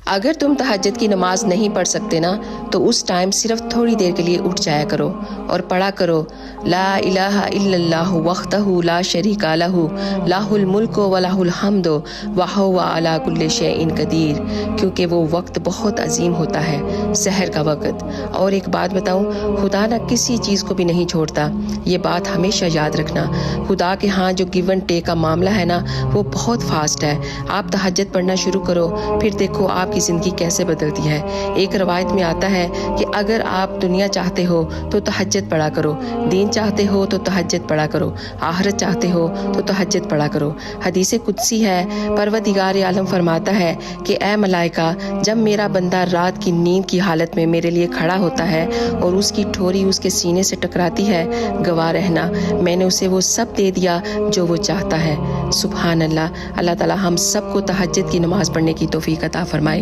اگر تم تہجد کی نماز نہیں پڑھ سکتے نا تو اس ٹائم صرف تھوڑی دیر کے لیے اٹھ جایا کرو اور پڑھا کرو لا الہ الا اللہ وحدہ لا شریک لہ لہ الملک و لہ الحمد وہو علی کل شیء قدیر، کیونکہ وہ وقت بہت عظیم ہوتا ہے، سحر کا وقت۔ اور ایک بات بتاؤں، خدا نہ کسی چیز کو بھی نہیں چھوڑتا، یہ بات ہمیشہ یاد رکھنا۔ خدا کے ہاں جو گیو اینڈ ٹیک کا معاملہ ہے نا وہ بہت فاسٹ ہے۔ آپ تہجد پڑھنا شروع کرو، پھر دیکھو آپ کی زندگی کیسے بدلتی ہے۔ ایک روایت میں آتا ہے کہ اگر آپ دنیا چاہتے ہو تو تہجد پڑھا کرو، دین چاہتے ہو تو تہجد پڑھا کرو، آخرت چاہتے ہو تو تہجد پڑھا کرو۔ حدیث قدسی ہے، پروردگار عالم فرماتا ہے کہ اے ملائکہ، جب میرا بندہ رات کی نیند کی حالت میں میرے لیے کھڑا ہوتا ہے اور اس کی ٹھوری اس کے سینے سے ٹکراتی ہے، گواہ رہنا میں نے اسے وہ سب دے دیا جو وہ چاہتا ہے۔ سبحان اللہ۔ اللہ تعالی ہم سب کو تہجد کی نماز پڑھنے کی توفیق عطا فرمائے۔